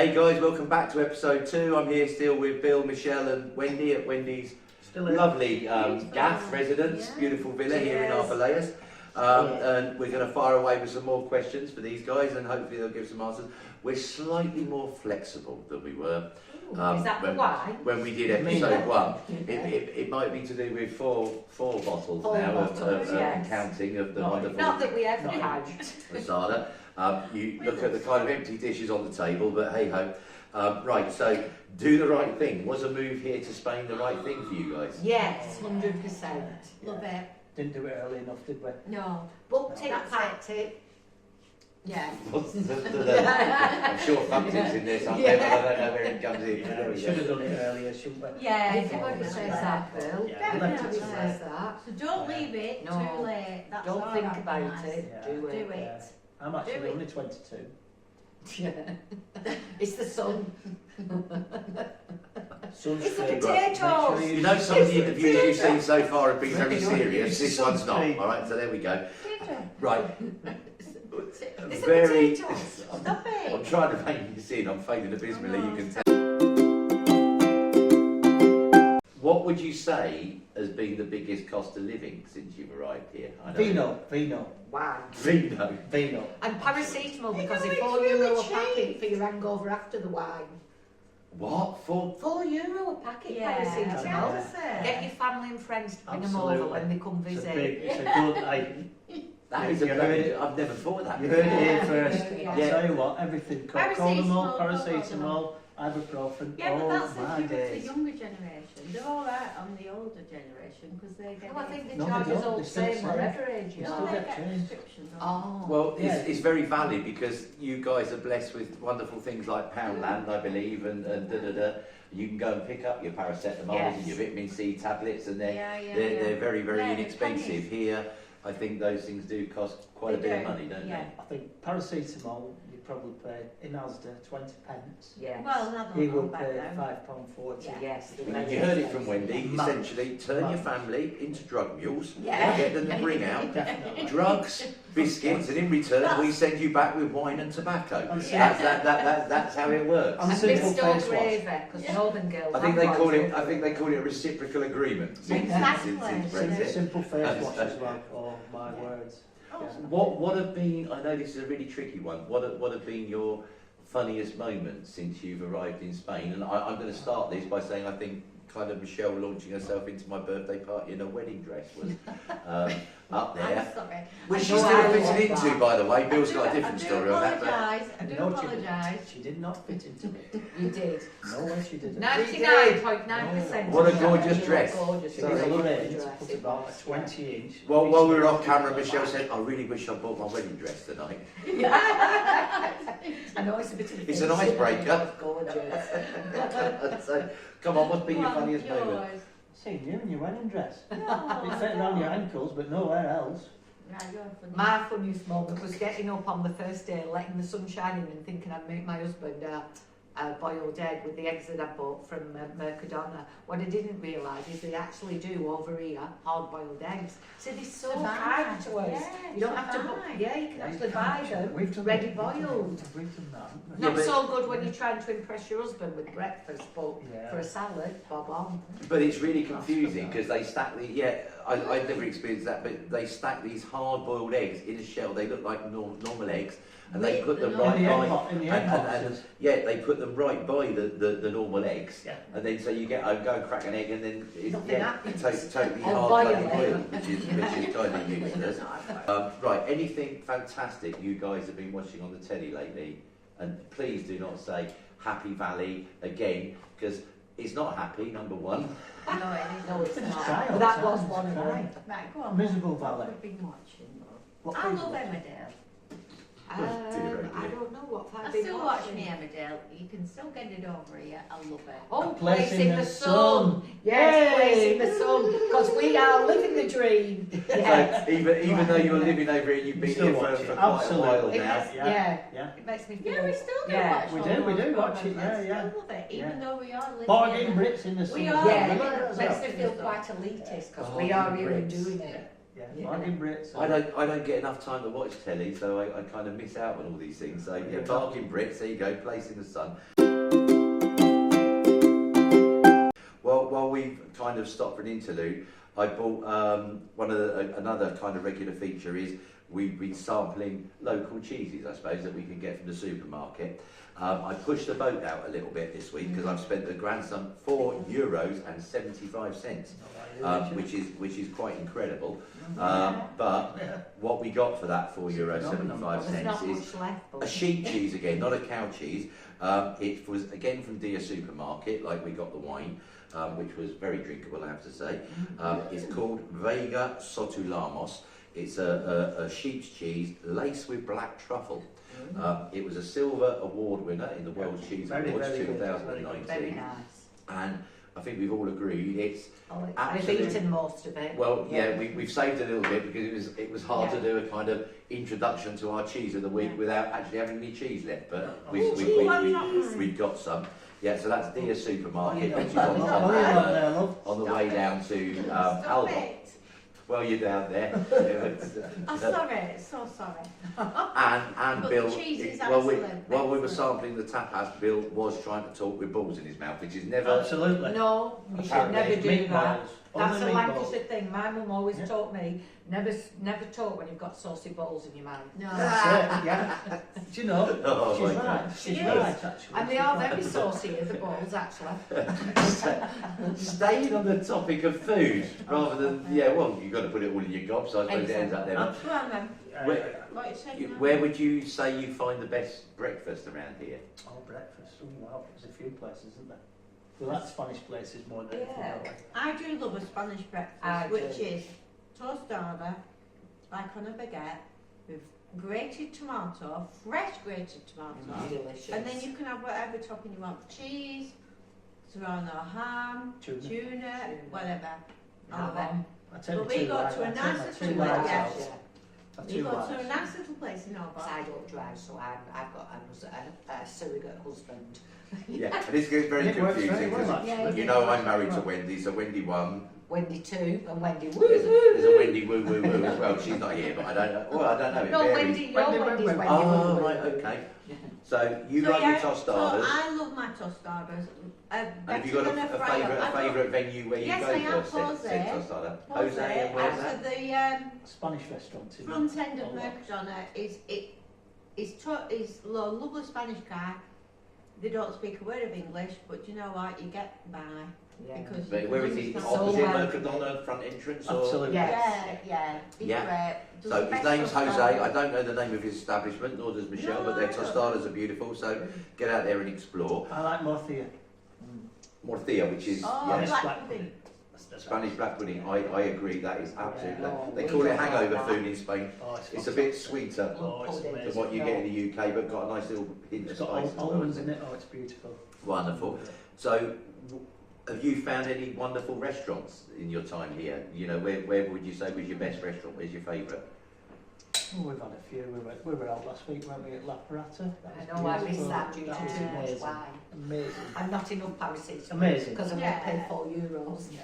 Hey guys, welcome back to episode 2. I'm here still with Bill, Michelle and Wendy at Wendy's lovely gaff residence, beautiful villa here in Arboleas. And we're going to fire away with some more questions for these guys and hopefully they'll give some answers. We're slightly more flexible than we were is that when we did episode 1. It might be to do with four bottles now of counting of the wonderful... Not that we ever count. Asada. You look at the kind of empty dishes on the table, but hey ho. Right, so do the right thing. Was a move here to Spain the right thing for you guys? Yes, 100%. Love it. Didn't do it early enough, did we? No. Booked it, That's packed it. Yeah. I'm sure Fumpton's in this. I don't know where it comes in. Yeah, we should have done it earlier, shouldn't we? Yeah, Everybody says that, Bill. Yeah. Everybody says that. So don't leave it too late. That's Don't our think advice. about it. Yeah. Do Do it. it. Yeah. I'm actually only 22. Yeah. It's the sun. Sun's It's the favourite. potatoes. Make sure You know some of the It's interviews you've seen so far have been very Make sure you serious. use This one's not. sunscreen. Alright, so there we go. Potato. Right. It's a Very... potatoes. Stop I'm it. trying to make this in. I'm fading abysmally, you can tell. What would you say has been the biggest cost of living since you've arrived here? I know Vino. Wow. Vino. And paracetamol because You it's know, €4 it's really a packet cheap. for your hangover after the wine. What? For... €4 a packet Yeah. paracetamol. Get your family and friends to bring them over Absolutely. when they come It's a visit. big, it's a good item. That is You heard a... it. I've never thought of that. You heard it here first. Yeah. I'll tell you what, everything. Paracetamol, Paracetamol, ibuprofen. Yeah, but that's my if you're days. the younger generation. They're all right on the older generation because they get. Oh, I think the No, they charge is don't. all They the still same say. wherever age you They No, still are. they get get changed. prescriptions. Oh. Well, Yeah. it's very valid because you guys are blessed with wonderful things like Poundland, I believe, and da-da-da. You can go and pick up your paracetamol Yes. and your vitamin C tablets, and Yeah, they're very, very Yeah, they're inexpensive. pennies. Here, I think those things do cost quite a They bit of do, money, don't yeah. I think paracetamol, you probably pay in Asda 20 pence. Yes. Well, I He don't know would about pay them. £5.40. Yeah. Yes. they? You heard it from Wendy. Mad. Essentially, turn your family into drug mules, Yeah. get them to bring out Definitely. drugs, biscuits, and in return we send you back with wine and tobacco. And That's how it works. And And simple Bristol face wash. gravy, because Northern girls. I think they have call it. loads I of think they call it a reciprocal agreement. Exactly. Since Brexit. Simple face wash as well. Oh my words. Oh. Yeah. What have been? I know this is a really tricky one. What have been your funniest moments since you've arrived in Spain? And I'm going to start this by saying I think kind of Michelle launching herself into my birthday party in a wedding dress was up I'm there. sorry. Which I she's know still I fitting love into, that. by the way. Bill's got a different story on that. But I do No, she apologise. She did not fit into it. You did. No way she didn't. 99.9%. What a gorgeous dress. Gorgeous. She Sorry. was It was a already gorgeous to dress, put it about was, a 20-inch. while we were off camera, Michelle said, "I really wish I bought my wedding dress tonight." I know it's a bit of It's an fancy, icebreaker. but gorgeous. So, come on, what's been your Go on, funniest moment? yours. Seen you in your wedding dress. No. It fit around your ankles, but nowhere else. Right, you're funny. My funniest moment was getting up on the first day, letting the sun shine in and thinking I'd make my husband a boiled egg with the eggs that I bought from Mercadona. What I didn't realise is they actually do over here hard-boiled eggs. So they're so To buy. kind to us. Yeah, You don't to have to, buy. yeah, you can actually buy them. We've done ready that. boiled. We've done that. haven't we? Yeah, Not but- so good when you're trying to impress your husband with breakfast, but Yeah. for a salad, bob on. But it's really confusing because they stack the I've never experienced that, but they stack these hard-boiled eggs in a shell. They look like normal eggs, and they put them right In the egg by. pot, in the egg boxes. Yeah, they put them right by the normal eggs, Yeah. and then so you get go and crack an egg, and then Nothing happens. totally Or hard boil bloody it. boiled, which is kind of useless. Right, anything fantastic you guys have been watching on the telly lately, and please do not say Happy Valley again because it's not happy. Number one. No, it isn't. No, it's It's not. trial, But that it's was trial, one of it's them. trial. Right, go on. Miserable What Valley. have we been watching? What I things love was it? Emmerdale. Oh, dear, I don't know what I I've been still watch watching. me Emmerdale. You can still get it over here. I love it. Oh, A Place in the Sun. Yes, Place Yay. in the Sun. Because we are living the dream. Yeah. So even though you're living over here, you've been Still here watch for it. quite a while Absolutely. It now. makes, Yeah. yeah. Yeah. It makes me feel. Yeah, we still do Yeah. watch We all do those watch it, programs. yeah, I yeah. still love it, even Yeah. though we are living Bargain in Brits in the sun. We as are. well. Yeah, Remember it that as makes well? me feel quite elitist because Oh, we are here and Brits. doing it. Yeah, Bargain Brits. I don't get enough time to watch telly, so I kind of miss out on all these things. So yeah, Bargain Brits, there you go, Place in the Sun. we kind of stop for an interlude, I bought another kind of regular feature is we've been sampling local cheeses, I suppose, that we can get from the supermarket. I pushed the boat out a little bit this week because I've spent the grand sum €4.75, which is quite incredible. But what we got for that €4.75 There's not is much left. a sheep cheese again, not a cow cheese. It was again from Deer Supermarket, like we got the wine, which was very drinkable, I have to say. It's called Vega Sotulamos. It's a sheep's cheese laced with black truffle. It was a silver award winner in the World Cheese Awards 2019. Very nice. And I think we've all agreed it's We've eaten most of it. well, yeah, we've saved a little bit because it was hard to do a kind of introduction to our cheese of the week without actually having any cheese left. But we've got some. Yeah, so that's Deer Supermarket, which is on the way down to Albert. Well, you're down there. I'm sorry, so sorry. And But Bill, the cheese is while we were excellent. sampling the tapas, Bill was trying to talk with balls in his mouth, which is never. Absolutely. No, you should Apparently never it's do that. meatballs. That's Only a meatballs. Lancashire thing. My mum always taught me, never talk when you've got saucy balls in your mouth. No. That's it, yeah. Do you know? Oh, She's my right. God. She's She right, is. actually. And they are very saucy, the balls, actually. Staying on the topic of food, rather than well, you've got to put it all in your gob, so I suppose it ends up there. Go on then. What you saying now? Where would you say you find the best breakfast around here? Oh, breakfast. Oh, wow. There's a few places, isn't there? Well, that Spanish place is more than anything else. I do love a Spanish breakfast, I which do. is tostada, like on a baguette, with grated tomato, fresh grated tomato, Delicious. and then you can have whatever topping you want: cheese, serrano ham, tuna, whatever. I love it. I take But my we two go lights- to a I take nice my little two one, lights yeah. out. My We two go to a lights. nice little place in Because Hobart. I don't drive, so I've got a surrogate husband. Yeah, and this gets very It works very confusing well, because actually. you know I'm married to Wendy, so Wendy 1. Wendy 2 and Wendy woo There's woo. a Wendy woo woo woo as well. She's not here, but I don't know. Well, I don't know. It No, varies. Wendy, your Wendy's Wendy Oh, woo woo. right, okay. So you like your So tostadas, I love my tostadas. and have you got a favourite venue where you Yes, go I have, for said Jose. tostada? Jose, and where's that? So the Spanish restaurant. in front end of Hull. Mercadona is lovely Spanish guy. They don't speak a word of English, but you know what? You get by Yeah. because. But you where can is he? understand. Opposite well. Mercadona front entrance? Or? Absolutely. Yes. Yeah. He's Yeah. great. Does So the his best name's tostadas. Jose. I don't know the name of his establishment, nor does Michelle, No, but their I don't. tostadas are beautiful. So get out there and explore. I like Morthia. Morcilla, which is Oh, yeah, black black pudding. Spanish black pudding. I agree. That is absolutely. Yeah. They call it hangover food in Spain. Oh, It's a bit sweeter Oh, it's Pudding. than amazing. what you get in the UK, but got a nice little hint of It's got spice. as well, almonds isn't in it? it. Oh, it's beautiful. Wonderful. So, have you found any wonderful restaurants in your time here? You know, where would you say was your best restaurant? Where's your favourite? Oh, we've had a few. We were out last week, weren't we, at La Parata? I know I missed that due to That was too much amazing. wine. Amazing. I'm not enough Paracetamol. Amazing. Because I'm Yeah. going to pay €4. Yeah.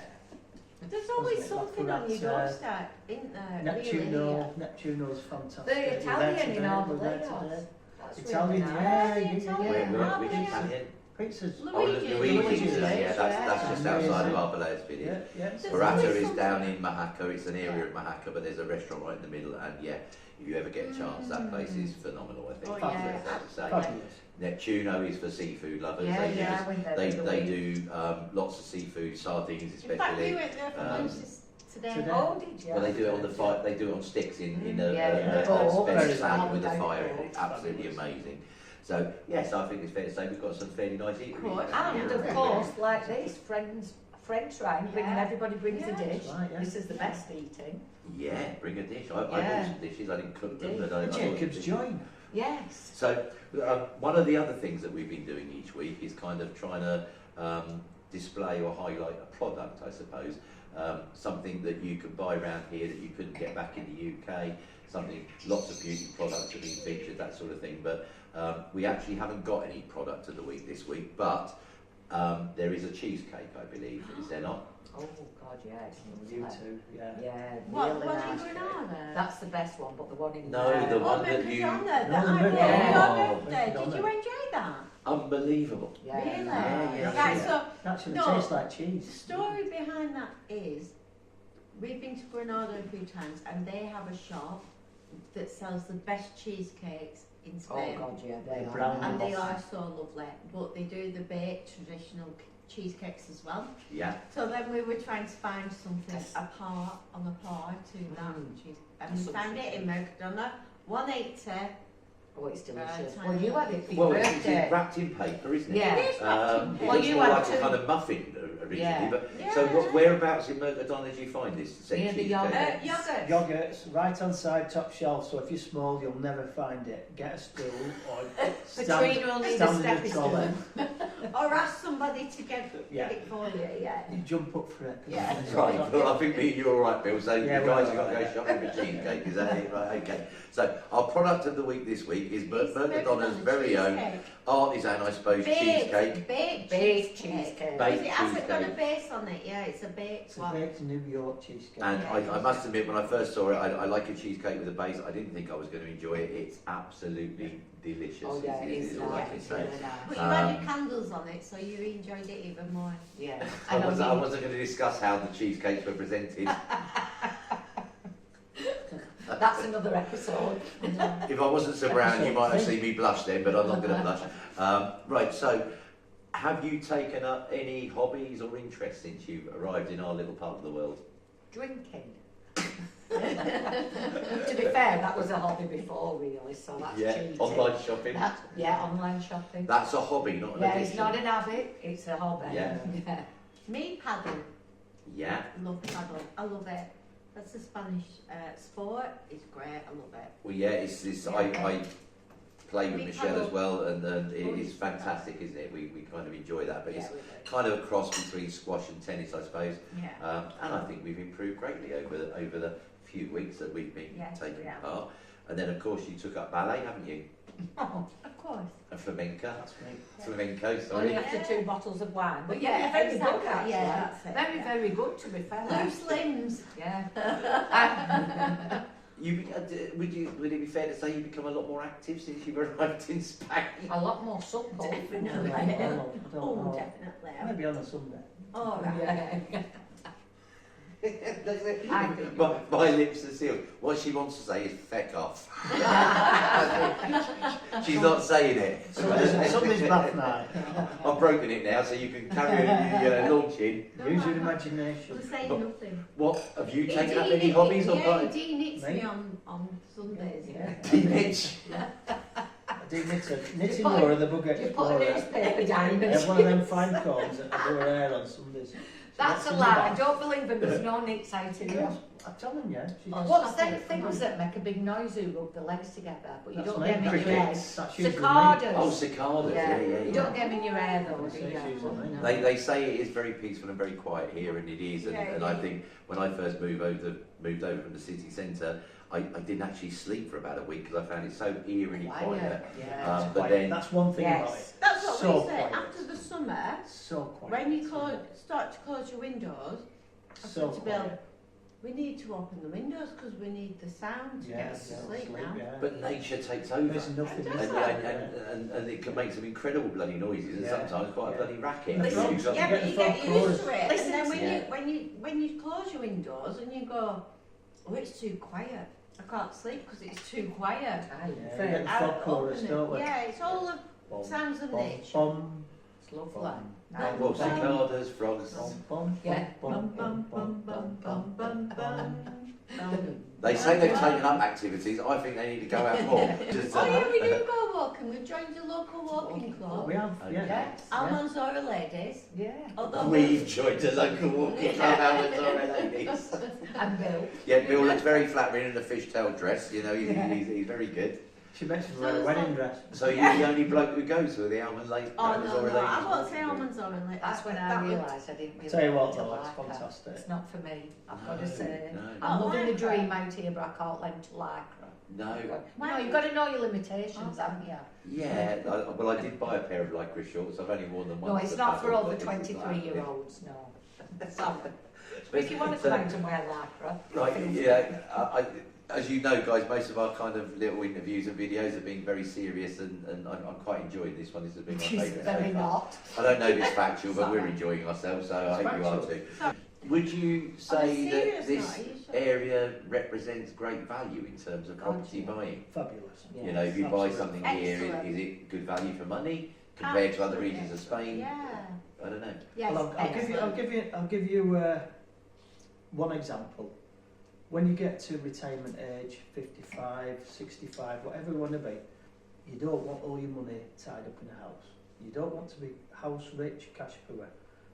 There's always Wasn't it? something on your doorstep, isn't there? Neptuno's fantastic. The We were there Italian today, in we our were there Valeos. today. That's Italian, really nice. yeah, Italian. Where, Ah, which yeah. Italian? Pizzas. Oh, Luigi's. Luigi's. Yeah, yeah. that's just outside of Amazing. Arbelo's video. Yeah, yeah. There's Parata always is something. down in Mahaka. It's an area of Mahaka, but there's a restaurant right in the middle. And yeah, if you ever get a chance, that place is phenomenal. I think. Oh, yeah, That's fair to say. Fabulous. Neptuno is for seafood lovers. Yeah, they yeah, I went there they, the other they week. do lots of seafood, sardines In fact, we especially. went there for lunch today. Today. Oh, did you? Well, they do it on the fire. They do it on sticks in a Yeah, special very stand with a nice. fire. in it. It's absolutely Fabulous. amazing. So yes, I think it's fair to say we've got some fairly nice eateries. And of course, like this, French Ryan, bringing Yeah. everybody brings a Yeah. dish. Right, yeah. This is the best eating. Yeah, bring a dish. I bought Yeah. some dishes. I didn't cook them, Did. but I bought Jacob's dishes. join. Yes. So one of the other things that we've been doing each week is kind of trying to display or highlight a product, I suppose. Something that you could buy around here that you couldn't get back in the UK. Something, lots of beauty products have been featured, that sort of thing. But we actually haven't got any product of the week this week. But there is a cheesecake, I believe. Is there not? Oh God, yeah, it's You lovely. too, yeah. Yeah, What, really what nice. in Granada? That's the best one, but the one in No, the Oh, one that you- Mercadona, that No, the I bought Mercadona. on your birthday. Did Mercadona. you enjoy that? Unbelievable. Yeah, Really? Yeah, yeah, Right, yeah. so It actually No. tastes like the cheese. story behind that is we've been to Granada a few times and they have a shop that sells the best cheesecakes in Oh Spain. God, yeah, they The are. brown And they nice. are so lovely, but they do the baked traditional cheesecakes as well. Yeah. So then we were trying to find something Yes. apart on the par to that cheese, and we Something. found it in Mercadona, 180. Oh, it's delicious. Tiny Well, you had it for your Well, it's birthday. wrapped in paper, isn't it? Yeah. It is wrapped in It paper. Well, looks you more had like two- a kind of muffin originally, Yeah. but Yeah. so whereabouts in Mercadona did you find this said Near the cheesecake? yogurt. Yogurt. Yogurts, right hand side, top shelf, so if you're small, you'll never find it. Get a stool or Katrina will need a stand in stepping a trolley. stool. Or ask somebody to get Yeah. it for you, yeah. You jump up for it. Yeah. Right, well, I think me and you are all right, Bill. So Yeah, you we're guys all have got to go right. shopping for cheesecake. Is that it? Right, okay. So our product of the week this week is It's Mercadona's Mercadona very own cheesecake. artisan, I suppose, cheesecake. Baked Baked cheesecake. cheesecake. Because Baked it hasn't got a cheesecake. base on it, yeah, it's a baked It's a one. baked New York cheesecake. And Yeah. I must admit, when I first saw it, I like a cheesecake with a base. I didn't think I was going to enjoy it. It's absolutely delicious. Oh yeah, it is. all I Yeah, can it's say. really But nice. you had Um, your candles on it, so you enjoyed it even more. Yeah. I And wasn't going to discuss how the cheesecakes were presented. that's another episode. If I wasn't so brown, you might have seen me blush then, but I'm not going to blush. Right, so have you taken up any hobbies or interests since you've arrived in our little part of the world? Drinking. To be fair, that was a hobby before, really, so that's cheating. Online shopping. Online shopping. That's a hobby, not an Yeah, addiction. it's not an habit, it's a hobby. Yeah. Yeah. Me paddle, Yeah. love paddle, I love it. That's a Spanish sport, it's great, I love it. Well, yeah, it's this. I play with We Michelle paddle. as well, and it is fantastic, isn't it? We kind of enjoy that, but Yeah, it's we do. kind of a cross between squash and tennis, I suppose. Yeah. And I think we've improved greatly over the few weeks that we've been Yes, taking we have. part. And then, of course, you took up ballet, haven't you? Of course. And flamenco. That's me. Flamenco, Only sorry. after Yeah. 2 bottles of wine. But Yeah, yeah, very exactly. good actually. Yeah, that's it, Very, yeah. very good to be fair. Loose limbs. Yeah. Would it be fair to say you've become a lot more active since you've arrived in Spain? A lot more supple. Definitely. I don't know. Oh, definitely. Maybe on a Sunday. All right. Yeah. I think my lips are sealed. What she wants to say is feck off. She's not saying it. Sunday's bath night. I've broken it now, so you can carry on your launching. Use your imagination. We're saying nothing. What have you taken up He any hobbies or yeah, part? he knits Me? me on Sundays. Yeah. Mitch? I do knitting put- Laura, the Bug You put a Explorer. newspaper down I and have one of them fine combs that I do her hair on Sundays. That's a lie. I don't believe him. There's no knits out in Yeah, you. I'm telling you. She's Oh, What's stop them it, things come on. that make a big noise who rub the legs together, but you That's don't me. get them in your hair? Crickets. That's usually me. Cicadas. Oh, cicadas. Yeah, yeah, You yeah. don't get them in your hair though, do That's you? usually me. No. They say it is very peaceful and very quiet here, and it is. And, Yeah, and yeah. I think when I first moved over from the city centre, I didn't actually sleep for about a week because I found it so eerily quiet. Yeah. But then That's one thing about it. Yes. That's what So we say. quiet. After the summer, So quiet. when you start to close your windows, I So said to Bill, quiet. we need to open the windows because we need the sound to Yeah, get us to yeah, sleep now. yeah. but nature takes over. There's nothing It And, does in that. and it can make some incredible bloody noises, and Yeah, sometimes quite a yeah. bloody racket. And the Listen, frogs, You've got- yeah, but you Get get the frog used to it. chorus. And then Yeah. when you close your windows and you go, oh, it's too quiet. I can't sleep because it's too quiet. Aye, Yeah, fair. you get the I'll frog chorus, open it. don't we? Yeah, it's all of Bom, sounds of bom, nature. bom, It's lovely. bom, Bum, Well, bum, cicadas, frogs. bom, bom, Yeah. bom, bum, bom, bum, bom, bum, bum, bum, bum, bum. They say they've taken up activities. I think they need to go out more. Just, Oh yeah, we do go walking. We've joined a local walking club. We have, yeah. Yes. Almanzora ladies. Yeah. Although We've joined a local walking club, Almanzora ladies. And Bill. Yeah, Bill looks very flattering in a fishtail dress. You know, he's very good. She makes me wear a wedding dress. So you're the only bloke who goes with the Almond Lake. Oh no, Almanzora no, I ladies won't say walking group. Almanzora ladies. That's when I That would- realised I didn't really Tell you what want to though, it's like her. fantastic. It's not for me, I've got to No, say. no. I'm Oh, living the like dream her. out here, but I can't learn to like her. No. No, you've got to know your limitations, Oh. haven't you? Yeah, well, I did buy a pair of lycra shorts. I've only worn them once. No, it's but not I for thought over that this is like- 23-year-olds, no. So, if you want to come out and wear lycra, Right, yeah. As you know, guys, most of our kind of little interviews and videos have been very serious, and I'm quite enjoying this one. This has been my she's favourite very so far. not. I don't know if it's factual, but we're Sorry. enjoying ourselves, so I It's hope you are factual. too. Would you say that serious this note, are you sure? area represents great value in terms of God, property yeah. buying? Fabulous. Yeah. You know, if you buy Absolutely. something here, Excellent. is it good value for money compared to other Absolutely. regions of Spain? Yeah. I don't know. Yes, Well, I'll give you one example. When you get to retirement age, 55, 65, whatever you want to be, you don't want all your money tied up in a house. You don't want to be house rich, cash poor.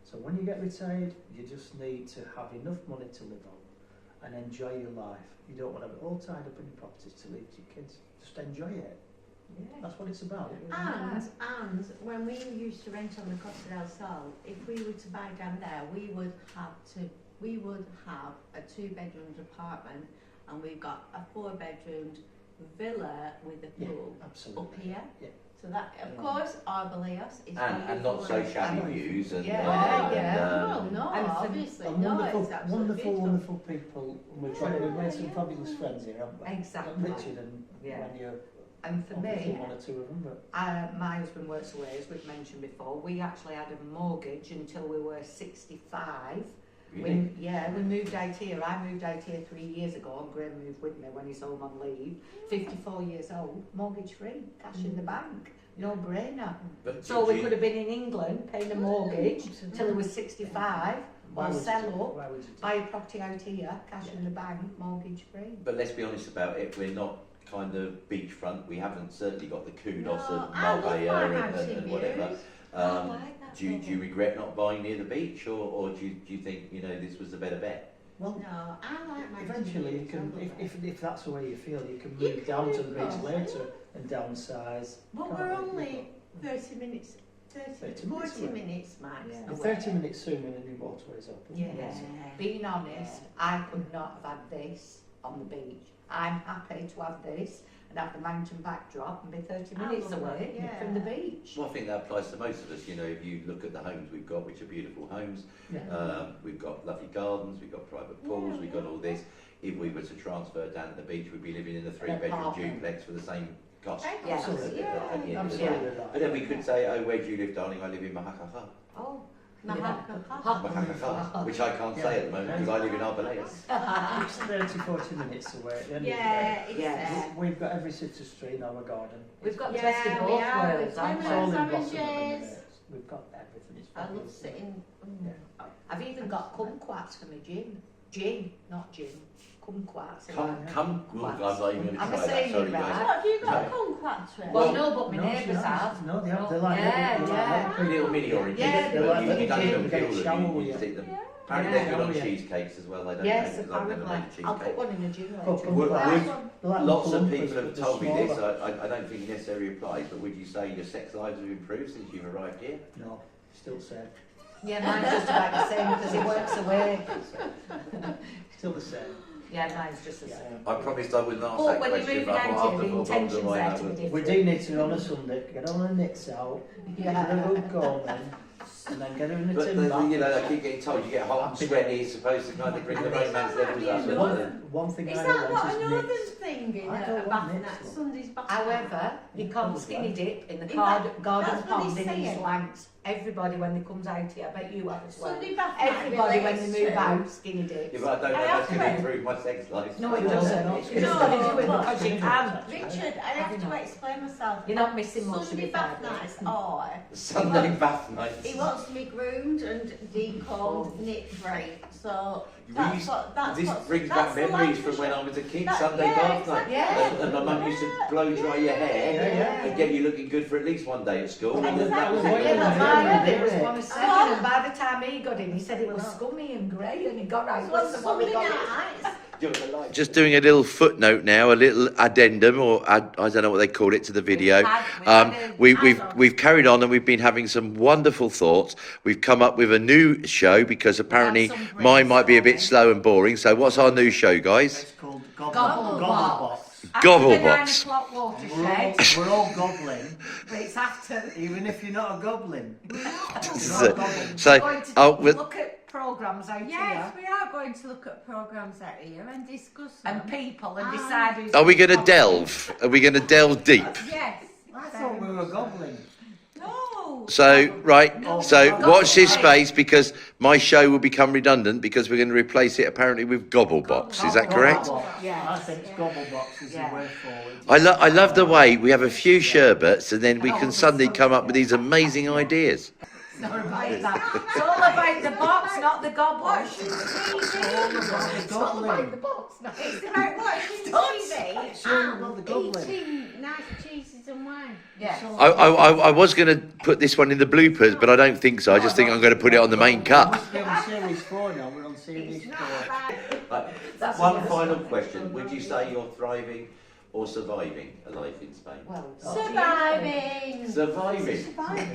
So when you get retired, you just need to have enough money to live on and enjoy your life. You don't want to have it all tied up in properties to leave to your kids. Just enjoy it. Yeah. That's what it's about. And when we used to rent on the Costa del Sol, if we were to buy down there, we would have a 2-bedroomed apartment, and we've got a 4-bedroomed villa with a pool Absolutely. up here. Yeah. So that, of course, Arbeleios is And not so beautiful. shabby views and Yeah, Well, no, And for- obviously, And no, wonderful, it's absolutely wonderful, beautiful. wonderful people. We've made some fabulous friends here, haven't we? Exactly. Richard and Yeah. when you're And for obviously me, one or two of them, but my husband works away, as we've mentioned before. We actually had a mortgage until we were 65. really. We moved out here. I moved out here 3 years ago, and Graham moved with me when he's home on leave. 54 years old, mortgage free, cash in the bank, no brainer. But So do we you- could have been in England paying a mortgage till he was 65, why or would sell you, up, why would you buy a property out here, cash in the bank, mortgage free. But let's be honest about it, we're not kind of beachfront. We haven't certainly got the kudos No, of I love Marbella my and mountain whatever. views. I Um, like that do you regret not buying near the beach, or do you think, you know, this was the better bet? Well, No, I like my eventually you can, if that's the way you feel, you can move down to the beach later and downsize. But Can't we're we? only 30 minutes, 30 40 minutes minutes max. Yeah. You're away. 30 minutes soon when the new motorway's open. Yeah. Being honest, I could not have had this on the beach. I'm happy to have this and have the mountain backdrop and be 30 I minutes love away that, yeah. from the beach. Well, I think that applies to most of us. You know, if you look at the homes we've got, which are beautiful homes, Yeah. we've got lovely gardens, we've got private pools, Yeah, we've got yeah. all this. If we were to transfer down to the beach, we'd be living in a 3-bedroom apartment. duplex for the same cost. Yeah. Absolutely. Yeah. Absolutely right. But then we could say, oh, where do you live, darling? I live in Mahakaha. Oh, Mahakaha, which I can't say at the moment because I live in Arbeleios. It's 30, 40 minutes away at the end Yeah, of it's the day. Yes. We've got every citrus tree in our garden. we've got the Yeah, best of we both are. worlds, We've haven't It's we? all in Oranges. blossom at the minute. We've got everything. It's I love fabulous. sitting. I've even got kumquats for my gin. Gin, not gin. Kumquats. I'm not even going to I'm try that. saying Sorry, it guys. right. What, have you got No. kumquat tree? Well, no, but my No, neighbours she have. hasn't. No, they're like Yeah, little, yeah. Little mini oranges. Yeah, but they're you like don't little even gin. peel Get them, shower you with just you. eat them. Yeah. Apparently Yeah. they're good on Yeah. cheesecakes as well. I don't Yes, know because I've never apparently. made a I'll cheesecake. put one in the gin Well, later. Would- They're like Lots of lumpers, people have but they're told me this. smaller. I don't think it necessarily applies, but would you say your sex lives have improved since you've arrived here? No, still the same. Yeah, mine's just about the same because it works away. Still the same. Yeah, mine's just the Yeah. same. I promised I wouldn't ask But that when you question, move but I down thought here, after the four bottles of intention's wine, there I to be would. different. We do need to on a Sunday, get on the knits out, Yeah. get a good go then, and then get her in the But tin the, bath. you know, I keep getting told you get hot and sweaty. It's supposed to kind of bring the romance levels up. One thing Is I that know not is a northern knits. thing in I a don't bath want night? knits, though. Sunday's bath However, you Yeah, can't probably. skinny dip in the In garden that- pond that's what in he's East saying. Lancs. Everybody when they comes out here, I bet you have as well. Sunday bath night Everybody when they relates move to- out, skinny dips. Yeah, but I don't know I if that's have going to to- improve my sex life. No, it No, doesn't. no, It's no, just got to do it but- because you can. Richard, I have to explain myself. You're not missing much of Sunday your bath time. nights are. Sunday bath nights. He wants to be groomed and decombed, knit free. So We that's used- what that's This what, brings that's back the memories from language when of- I was a kid, that- Sunday yeah, bath night. exactly. Yeah. And my mum used to blow dry your hair Yeah, and get you looking good for at least one day at school. And Exactly. that was Yeah, Yeah, it. but Yeah. mine it was Yeah. 1 second, and by the time he got in, he said it was scummy and grey, and he got right. So Listen, what we Sunday got in. nights. Just doing a little footnote now, a little addendum, or I don't know what they call it to the video. We've carried on and we've been having some wonderful thoughts. We've come up with a new show because apparently some mine might be a bit brainstorming. slow and boring. So what's our new show, guys? It's called Gobble Box. Gobble after the 9 box. o'clock watershed, We're all gobbling, but it's after. even if you're not a goblin. So, We're so going to oh, with, look at programmes out Yes, here we are going to look at programmes out here and discuss them. and people and decide who's. are we going to going delve? Are we going to delve deep? Yes. I thought we were gobbling. No. So, right, so Gobble watch this box. space because my show will become redundant because we're going to replace it apparently with Gobble box. Is that correct? Gobblebox. Yes. I think Gobblebox is Yeah. the way forward. I love the way we have a few sherbets and then we can suddenly come up with these amazing ideas. It's not about that. It's all about the box, not the gobble. It's all about the box, not It's about watching TV Sure about the goblin. eating nice cheeses and wine. Yeah. I was going to put this one in the bloopers, but I don't think so. I just think I'm going to put it on the main cut. We're on series 4 now, we're on series It's 4. not about That's One a yes. final question. Would you say you're thriving or surviving a life in Spain? Well, surviving. Surviving.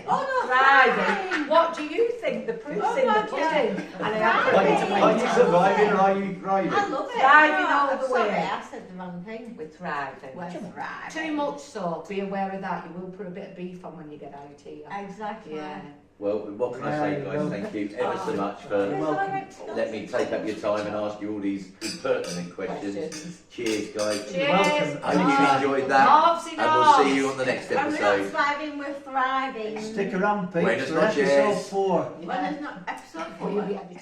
Oh no, Thriving. What do you think? The proof's Oh, in the God, pudding. yeah. And I have Thriving. put it to Are you surviving or are you thriving? I love it. Thriving No, all I'm the sorry, way. I said the wrong thing. We're thriving. We're thriving. Too much so. Be aware of that. You will put a bit of beef on when you get out here. Exactly. Yeah. Well, what can I say, guys? Thank you ever so much for letting me take up your time and ask you all these impertinent questions. Questions. Cheers, guys. Cheers. welcome. I hope you enjoyed that. Knobs And we'll see you on the next And we're not episode. thriving, we're thriving. Stick around, peeps, Buenos for episode noches. 4. When it's not episode Or you'll 4. be editing.